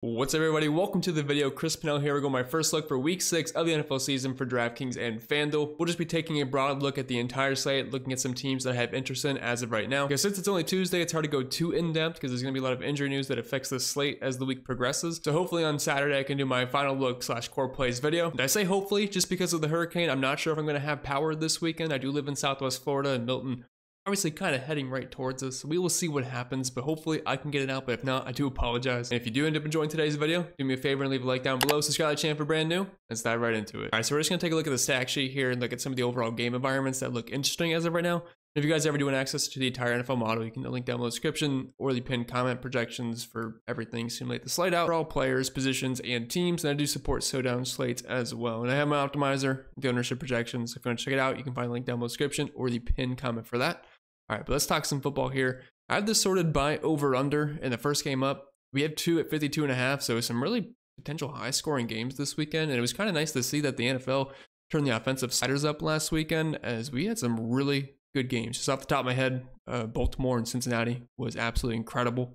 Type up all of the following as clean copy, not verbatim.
What's up, everybody? Welcome to the video. Chris Pennell here. We go my first look for week 6 of the NFL season for DraftKings and FanDuel. We'll just be taking a broad look at the entire slate, looking at some teams that I have interest in as of right now. Because since it's only Tuesday, it's hard to go too in-depth because there's going to be a lot of injury news that affects the slate as the week progresses. So hopefully on Saturday, I can do my final look / core plays video. And I say hopefully just because of the hurricane. I'm not sure if I'm going to have power this weekend. I do live in Southwest Florida and Milton, obviously kind of heading right towards us. We will see what happens, but hopefully I can get it out. But if not, I do apologize. And if you do end up enjoying today's video, do me a favor and leave a like down below. Subscribe to the channel for brand new. Let's dive right into it. All right, so we're just gonna take a look at the stack sheet here and look at some of the overall game environments that look interesting as of right now. If you guys ever do want access to the entire NFL model, you can link down below the description or the pinned comment projections for everything. Simulate the slate out for all players, positions, and teams. And I do support showdown slates as well. And I have my optimizer, the ownership projections. If you want to check it out, you can find a link down below the description or the pinned comment for that. All right, but let's talk some football here. I have this sorted by over-under in the first game up. We have 2 at 52.5, so some really potential high-scoring games this weekend. And it was kind of nice to see that the NFL turned the offensive sliders up last weekend as we had some really good games. Just off the top of my head, Baltimore and Cincinnati was absolutely incredible. I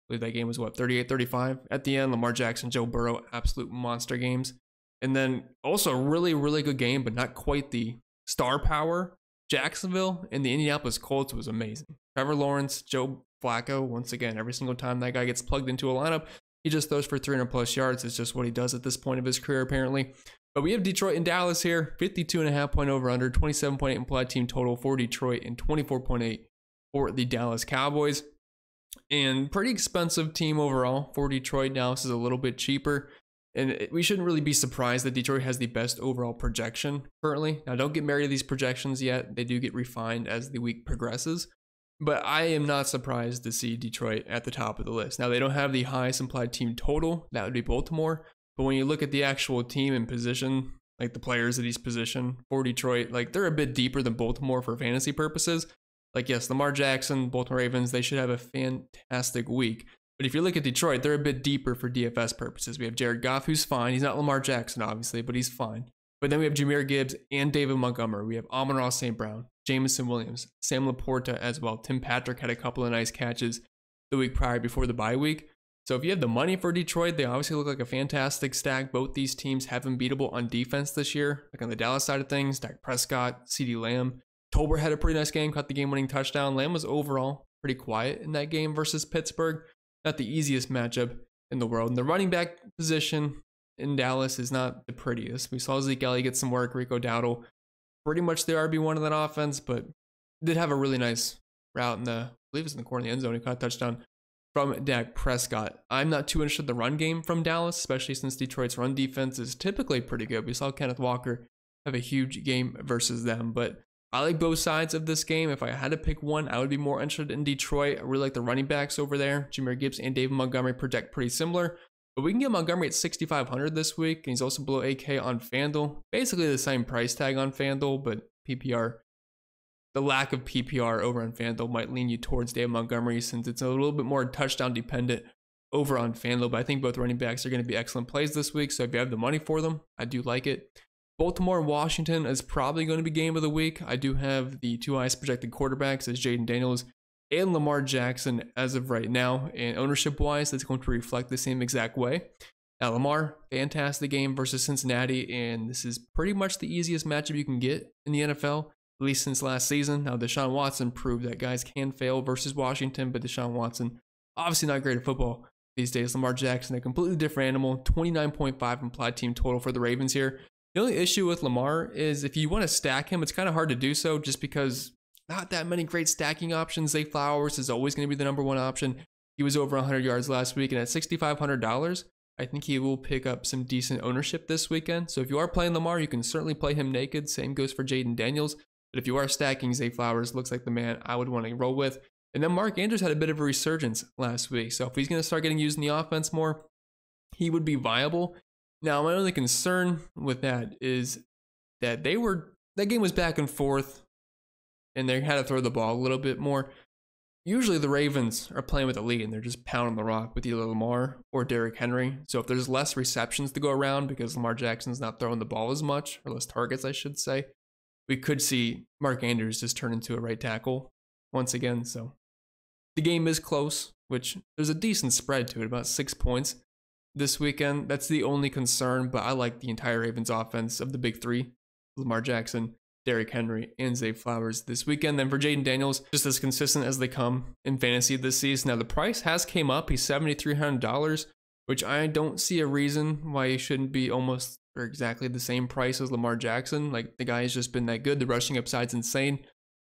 believe that game was, 38-35 at the end. Lamar Jackson, Joe Burrow, absolute monster games. And then also a really, really good game, but not quite the star power. Jacksonville and the Indianapolis Colts was amazing. Trevor Lawrence, Joe Flacco, once again, every single time that guy gets plugged into a lineup, he just throws for 300 plus yards. It's just what he does at this point of his career, apparently. But we have Detroit and Dallas here, 52.5 point over under, 27.8 implied team total for Detroit and 24.8 for the Dallas Cowboys. And pretty expensive team overall for Detroit. Dallas is a little bit cheaper. And we shouldn't really be surprised that Detroit has the best overall projection currently. Now, don't get married to these projections yet. They do get refined as the week progresses. But I am not surprised to see Detroit at the top of the list. Now, they don't have the highest implied team total. That would be Baltimore. But when you look at the actual team and position, like the players at each position for Detroit, like they're a bit deeper than Baltimore for fantasy purposes. Like, yes, Lamar Jackson, Baltimore Ravens, they should have a fantastic week. But if you look at Detroit, they're a bit deeper for DFS purposes. We have Jared Goff, who's fine. He's not Lamar Jackson, obviously, but he's fine. But then we have Jahmyr Gibbs and David Montgomery. We have Amon-Ra St. Brown, Jameson Williams, Sam Laporta as well. Tim Patrick had a couple of nice catches the week prior before the bye week. So if you have the money for Detroit, they obviously look like a fantastic stack. Both these teams have been beatable on defense this year. Like on the Dallas side of things, Dak Prescott, CeeDee Lamb. Tolbert had a pretty nice game, caught the game-winning touchdown. Lamb was overall pretty quiet in that game versus Pittsburgh. Not the easiest matchup in the world. And the running back position in Dallas is not the prettiest. We saw Zeke Elliott get some work, Rico Dowdle, pretty much the RB1 of that offense, but did have a really nice route in the, I believe it was in the corner of the end zone. He caught a touchdown from Dak Prescott. I'm not too interested in the run game from Dallas, especially since Detroit's run defense is typically pretty good. We saw Kenneth Walker have a huge game versus them, but I like both sides of this game. If I had to pick one, I would be more interested in Detroit. I really like the running backs over there. Jahmyr Gibbs and David Montgomery project pretty similar. But we can get Montgomery at 6,500 this week. And he's also below 8K on FanDuel. Basically the same price tag on FanDuel, but PPR. The lack of PPR over on FanDuel might lean you towards David Montgomery since it's a little bit more touchdown dependent over on FanDuel. But I think both running backs are going to be excellent plays this week. So if you have the money for them, I do like it. Baltimore and Washington is probably going to be game of the week. I do have the two highest projected quarterbacks as Jaden Daniels and Lamar Jackson as of right now. And ownership-wise, that's going to reflect the same exact way. Now, Lamar, fantastic game versus Cincinnati, and this is pretty much the easiest matchup you can get in the NFL, at least since last season. Now, Deshaun Watson proved that guys can fail versus Washington, but Deshaun Watson, obviously not great at football these days. Lamar Jackson, a completely different animal, 29.5 implied team total for the Ravens here. The only issue with Lamar is if you want to stack him, it's kind of hard to do so just because not that many great stacking options. Zay Flowers is always going to be the number one option. He was over 100 yards last week, and at $6,500, I think he will pick up some decent ownership this weekend. So if you are playing Lamar, you can certainly play him naked. Same goes for Jaden Daniels. But if you are stacking Zay Flowers, looks like the man I would want to roll with. And then Mark Andrews had a bit of a resurgence last week. So if he's going to start getting used in the offense more, he would be viable. Now, my only concern with that is that that game was back and forth and they had to throw the ball a little bit more. Usually the Ravens are playing with a lead and they're just pounding the rock with either Lamar or Derrick Henry. So if there's less receptions to go around because Lamar Jackson's not throwing the ball as much, or less targets, I should say, we could see Mark Andrews just turn into a right tackle once again. So the game is close, which there's a decent spread to it, about 6 points. this weekend. That's the only concern, but I like the entire Ravens offense of the big three: Lamar Jackson, Derrick Henry, and Zay Flowers this weekend. Then for Jaden Daniels, just as consistent as they come in fantasy this season. Now the price has came up. He's $7,300, which I don't see a reason why he shouldn't be almost or exactly the same price as Lamar Jackson. Like, the guy has just been that good. The rushing upside's insane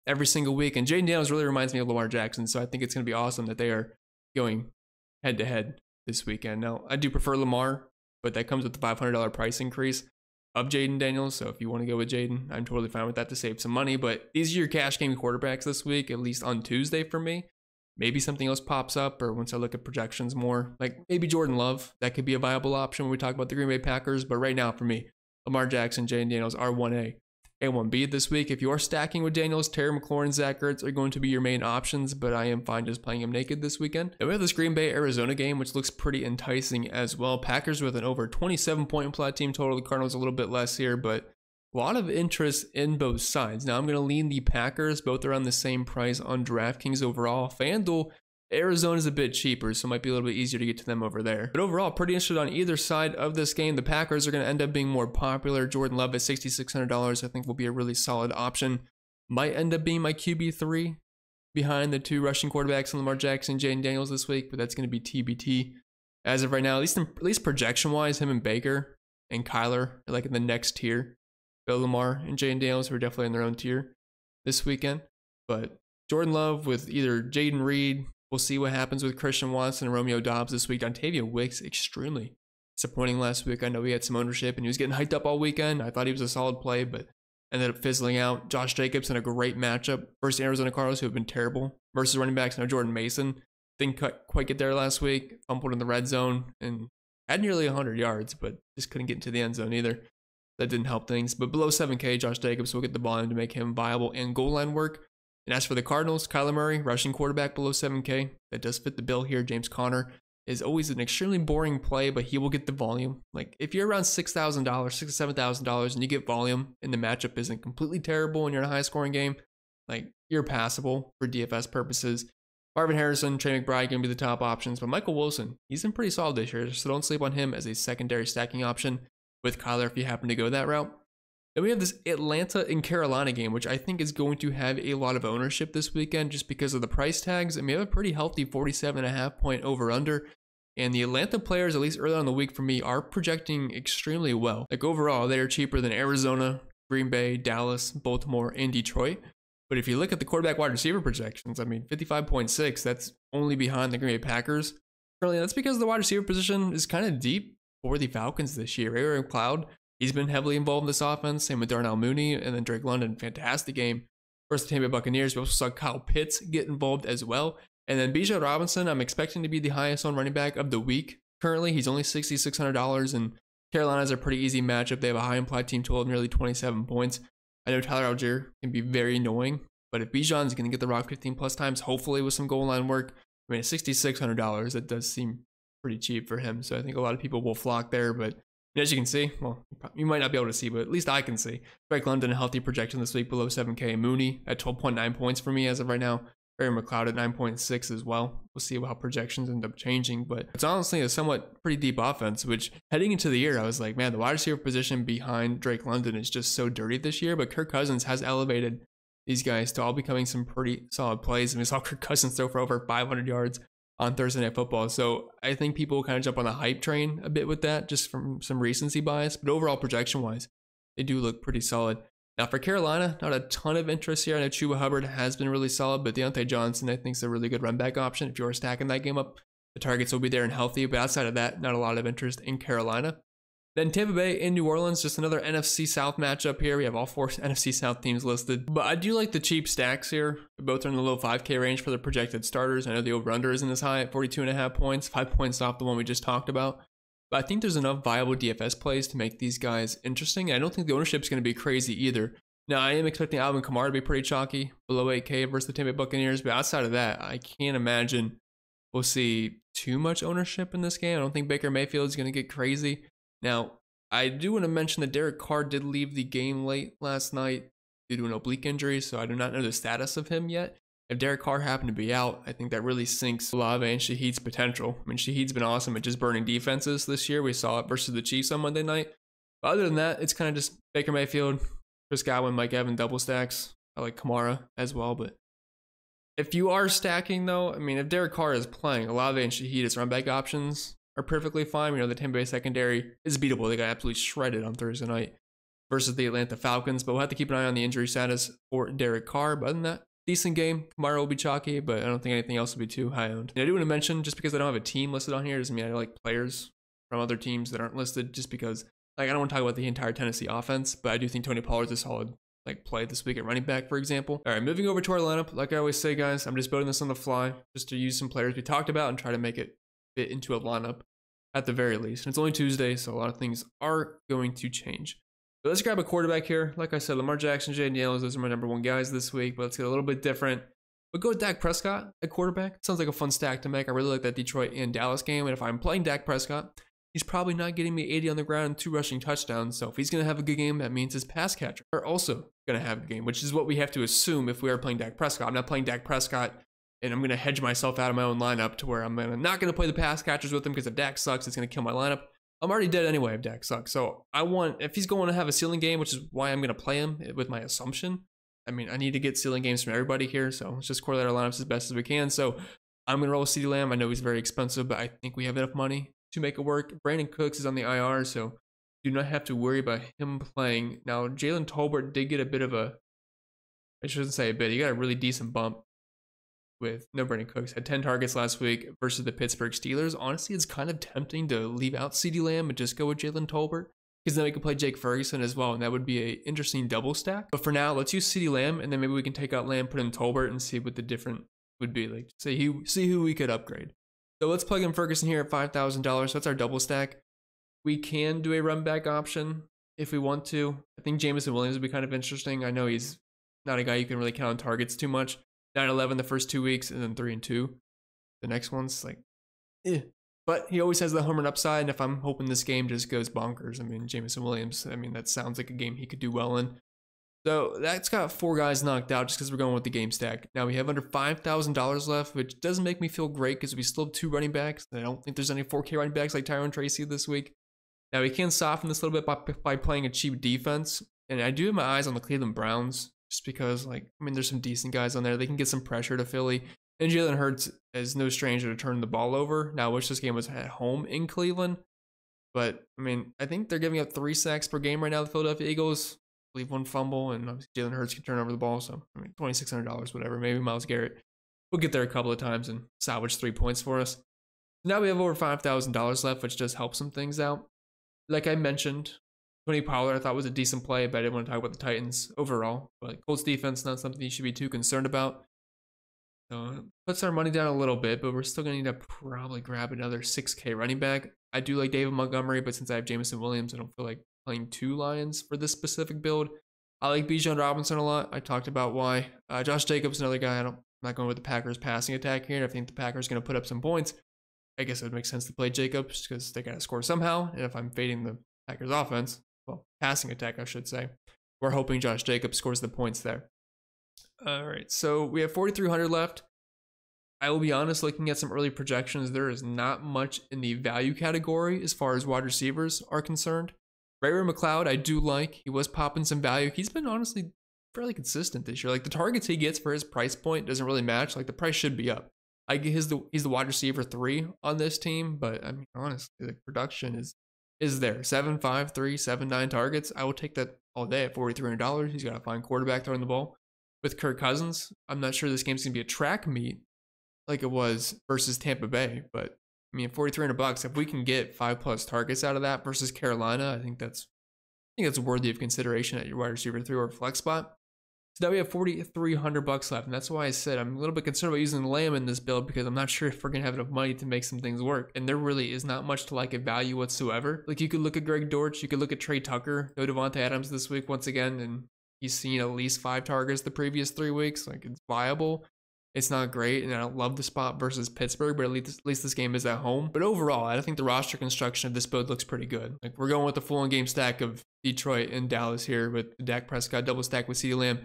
every single week. And Jaden Daniels really reminds me of Lamar Jackson. So I think it's going to be awesome that they are going head to head this weekend. Now, I do prefer Lamar, but that comes with the $500 price increase of Jaden Daniels. So if you want to go with Jaden, I'm totally fine with that to save some money. But these are your cash game quarterbacks this week, at least on Tuesday for me. Maybe something else pops up, or once I look at projections more, like maybe Jordan Love, that could be a viable option when we talk about the Green Bay Packers. But right now for me, Lamar Jackson, Jaden Daniels are 1A and 1B this week. If you are stacking with Daniels, Terry McLaurin, Zach Ertz are going to be your main options, but I am fine just playing him naked this weekend. And we have this Green Bay Arizona game, which looks pretty enticing as well. Packers with an over 27-point implied team total. The Cardinals a little bit less here, but a lot of interest in both sides. Now I'm going to lean the Packers, both around the same price on DraftKings overall. FanDuel, Arizona's a bit cheaper, so it might be a little bit easier to get to them over there. But overall, pretty interested on either side of this game. The Packers are going to end up being more popular. Jordan Love at $6,600 I think will be a really solid option. Might end up being my QB3 behind the two rushing quarterbacks in Lamar Jackson and Jaden Daniels this week, but that's going to be TBT. As of right now, at least projection-wise, him and Baker and Kyler are like in the next tier. Bill Lamar and Jaden Daniels are definitely in their own tier this weekend. But Jordan Love with either Jaden Reed, we'll see what happens with Christian Watson and Romeo Doubs this week. Dontavian Wicks, extremely disappointing last week. I know he had some ownership and he was getting hyped up all weekend. I thought he was a solid play, but ended up fizzling out. Josh Jacobs in a great matchup versus Arizona Cardinals, who have been terrible, versus running backs. Now Jordan Mason didn't quite get there last week, fumbled in the red zone and had nearly 100 yards, but just couldn't get into the end zone either. That didn't help things. But below 7K, Josh Jacobs will get the volume to make him viable and goal line work. And as for the Cardinals, Kyler Murray, rushing quarterback below 7K. That does fit the bill here. James Conner is always an extremely boring play, but he will get the volume. Like, if you're around $6,000, $6,000 to $7,000, and you get volume and the matchup isn't completely terrible and you're in a high scoring game, like, you're passable for DFS purposes. Marvin Harrison, Trey McBride going to be the top options, but Michael Wilson, he's been pretty solid this year, so don't sleep on him as a secondary stacking option with Kyler if you happen to go that route. Then we have this Atlanta and Carolina game, which I think is going to have a lot of ownership this weekend just because of the price tags. And we have a pretty healthy 47.5 point over-under. And the Atlanta players, at least early on in the week for me, are projecting extremely well. Like, overall, they are cheaper than Arizona, Green Bay, Dallas, Baltimore, and Detroit. But if you look at the quarterback wide receiver projections, I mean, 55.6, that's only behind the Green Bay Packers. Currently, that's because the wide receiver position is kind of deep for the Falcons this year. Aaron Cloud, he's been heavily involved in this offense. Same with Darnell Mooney, and then Drake London, fantastic game versus the Tampa Bay Buccaneers. We also saw Kyle Pitts get involved as well. And then Bijan Robinson, I'm expecting to be the highest owned running back of the week. Currently, he's only $6,600, and Carolina's a pretty easy matchup. They have a high implied team total of nearly 27 points. I know Tyler Algier can be very annoying, but if Bijan's going to get the rock 15 plus times, hopefully with some goal line work, I mean, at $6,600, that does seem pretty cheap for him. So I think a lot of people will flock there, but as you can see, well, you might not be able to see, but at least I can see. Drake London, a healthy projection this week below 7K. Mooney at 12.9 points for me as of right now. Barry McLeod at 9.6 as well. We'll see how projections end up changing, but it's honestly a somewhat pretty deep offense, which heading into the year, I was like, man, the wide receiver position behind Drake London is just so dirty this year, but Kirk Cousins has elevated these guys to all becoming some pretty solid plays. And we saw Kirk Cousins throw for over 500 yards on Thursday Night Football. So I think people will kind of jump on the hype train a bit with that, just from some recency bias, but overall projection-wise, they do look pretty solid. Now for Carolina, not a ton of interest here. I know Chuba Hubbard has been really solid, but Deontay Johnson, I think, is a really good run back option. If you are stacking that game up, the targets will be there and healthy, but outside of that, not a lot of interest in Carolina. Then Tampa Bay and New Orleans, just another NFC South matchup here. We have all four NFC South teams listed, but I do like the cheap stacks here. Both are in the low 5K range for the projected starters. I know the over-under isn't as high at 42.5 points, 5 points off the one we just talked about. But I think there's enough viable DFS plays to make these guys interesting. I don't think the ownership is going to be crazy either. Now, I am expecting Alvin Kamara to be pretty chalky, below 8K versus the Tampa Bay Buccaneers, but outside of that, I can't imagine we'll see too much ownership in this game. I don't think Baker Mayfield is going to get crazy. Now, I do want to mention that Derek Carr did leave the game late last night due to an oblique injury, so I do not know the status of him yet. If Derek Carr happened to be out, I think that really sinks Olave and Shaheed's potential. I mean, Shaheed's been awesome at just burning defenses this year. We saw it versus the Chiefs on Monday night. But other than that, it's kind of just Baker Mayfield, Chris Godwin, Mike Evans, double stacks. I like Kamara as well. But if you are stacking, though, I mean, if Derek Carr is playing, Olave and Shaheed as run back options are perfectly fine. We know the Tampa Bay secondary is beatable. They got absolutely shredded on Thursday night versus the Atlanta Falcons. But we'll have to keep an eye on the injury status for Derek Carr. But other than that, decent game. Kamara will be chalky, but I don't think anything else will be too high owned. And I do want to mention, just because I don't have a team listed on here doesn't mean I like players from other teams that aren't listed, just because like I don't want to talk about the entire Tennessee offense, but I do think Tony Pollard's a solid like play this week at running back, for example. All right, moving over to our lineup. Like I always say, guys, I'm just building this on the fly just to use some players we talked about and try to make it fit into a lineup at the very least. And it's only Tuesday, so a lot of things are going to change. But let's grab a quarterback here. Like I said, Lamar Jackson, Jay Daniels, those are my number one guys this week, but let's get a little bit different. But go with Dak Prescott at quarterback. Sounds like a fun stack to make. I really like that Detroit and Dallas game. And if I'm playing Dak Prescott, he's probably not getting me 80 on the ground and 2 rushing touchdowns. So if he's going to have a good game, that means his pass catcher are also going to have a good game, which is what we have to assume if we are playing Dak Prescott. I'm not playing Dak Prescott and I'm going to hedge myself out of my own lineup to where I'm not going to play the pass catchers with him because if Dak sucks, it's going to kill my lineup. I'm already dead anyway if Dak sucks. So if he's going to have a ceiling game, which is why I'm going to play him with my assumption. I mean, I need to get ceiling games from everybody here. So let's just correlate our lineups as best as we can. So I'm going to roll with CeeDee Lamb. I know he's very expensive, but I think we have enough money to make it work. Brandon Cooks is on the IR, so do not have to worry about him playing. Now, Jalen Tolbert did get a bit of a, I shouldn't say a bit, he got a really decent bump with no Brandon Cooks. Had 10 targets last week versus the Pittsburgh Steelers. Honestly, it's kind of tempting to leave out CeeDee Lamb and just go with Jalen Tolbert because then we can play Jake Ferguson as well, and that would be an interesting double stack. But for now, let's use CeeDee Lamb, and then maybe we can take out Lamb, put in Tolbert, and see what the different would be. Like, see who we could upgrade. So let's plug in Ferguson here at $5,000. So that's our double stack. We can do a run back option if we want to. I think Jameson Williams would be kind of interesting. I know he's not a guy you can really count on targets too much. 9-11 the first 2 weeks, and then 3-2 the next one's like, But he always has the home run upside, and if I'm hoping this game just goes bonkers, I mean, Jameson Williams, I mean, that sounds like a game he could do well in. So that's got 4 guys knocked out just because we're going with the game stack. Now we have under $5,000 left, which doesn't make me feel great because we still have 2 running backs. I don't think there's any 4K running backs like Tyrone Tracy this week. Now we can soften this a little bit by playing a cheap defense, and I do have my eyes on the Cleveland Browns just because, like, I mean, there's some decent guys on there. They can get some pressure to Philly. And Jalen Hurts is no stranger to turning the ball over. Now, I wish this game was at home in Cleveland. But, I mean, I think they're giving up 3 sacks per game right now, the Philadelphia Eagles. I believe 1 fumble, and obviously Jalen Hurts can turn over the ball. So, I mean, $2,600, whatever. Maybe Myles Garrett will get there a couple of times and salvage 3 points for us. Now we have over $5,000 left, which does help some things out. Like I mentioned, Tony Pollard I thought was a decent play, but I didn't want to talk about the Titans overall. But Colts defense, not something you should be too concerned about. So it puts our money down a little bit, but we're still going to need to probably grab another 6K running back. I do like David Montgomery, but since I have Jameson Williams, I don't feel like playing 2 Lions for this specific build. I like Bijan Robinson a lot. I talked about why. Josh Jacobs, another guy. I'm not going with the Packers passing attack here. I think the Packers going to put up some points. I guess it would make sense to play Jacobs because they got to score somehow. And if I'm fading the Packers offense, well, passing attack, I should say, we're hoping Josh Jacobs scores the points there. All right, so we have 4,300 left. I will be honest, looking at some early projections, there is not much in the value category as far as wide receivers are concerned. Ray-Ray McCloud, I do like. He was popping some value. He's been honestly fairly consistent this year. Like the targets he gets for his price point doesn't really match. Like the price should be up. I get he's the wide receiver 3 on this team, but I mean honestly, the production is there. 7.5, 3, 7.9 targets. I will take that all day at $4,300. He's got a fine quarterback throwing the ball. With Kirk Cousins, I'm not sure this game's gonna be a track meet like it was versus Tampa Bay, but I mean, $4,300. If we can get 5+ targets out of that versus Carolina, I think that's worthy of consideration at your wide receiver 3 or flex spot. So now we have $4,300 left, and that's why I said I'm a little bit concerned about using Lamb in this build because I'm not sure if we're gonna have enough money to make some things work. And there really is not much to like at value whatsoever. Like you could look at Greg Dortch, you could look at Trey Tucker, no Devontae Adams this week once again, and he's seen at least 5 targets the previous 3 weeks. Like it's viable. It's not great, and I don't love the spot versus Pittsburgh, but at least this game is at home. But overall, I think the roster construction of this build looks pretty good. Like we're going with the full-on game stack of Detroit and Dallas here with Dak Prescott double stack with CeeDee Lamb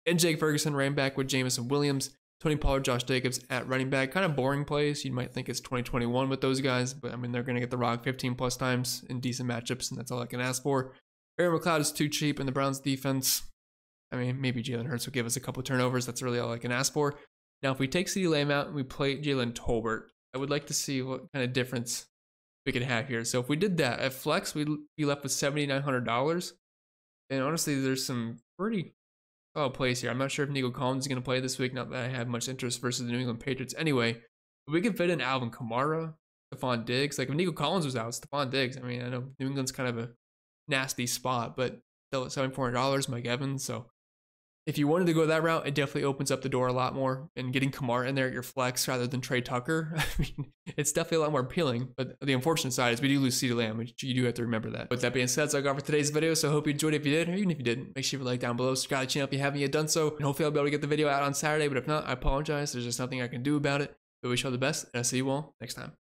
and Jake Ferguson ran back with Jameson Williams. Tony Pollard, Josh Jacobs at running back. Kind of boring plays. You might think it's 2021 with those guys, but I mean, they're going to get the rock 15 plus times in decent matchups, and that's all I can ask for. Aaron McLeod is too cheap in the Browns defense. I mean, maybe Jalen Hurts will give us a couple turnovers. That's really all I can ask for. Now, if we take CeeDee Lamb out and we play Jalen Tolbert, I would like to see what kind of difference we could have here. So if we did that at flex, we'd be left with $7,900. And honestly, there's some pretty plays here. I'm not sure if Nico Collins is going to play this week. Not that I have much interest versus the New England Patriots anyway. But we could fit in Alvin Kamara, Stephon Diggs. Like if Nico Collins was out, Stephon Diggs. I mean, I know New England's kind of a nasty spot, but still at $7,400, Mike Evans. So if you wanted to go that route, it definitely opens up the door a lot more. And getting Kamara in there at your flex rather than Trey Tucker, I mean, it's definitely a lot more appealing. But the unfortunate side is we do lose CeeDee Lamb, which you do have to remember that. With that being said, that's all I got for today's video. So I hope you enjoyed it. If you did, or even if you didn't, make sure you like down below. Subscribe to the channel if you haven't yet done so. And hopefully I'll be able to get the video out on Saturday. But if not, I apologize. There's just nothing I can do about it. But we wish you all the best, and I'll see you all next time.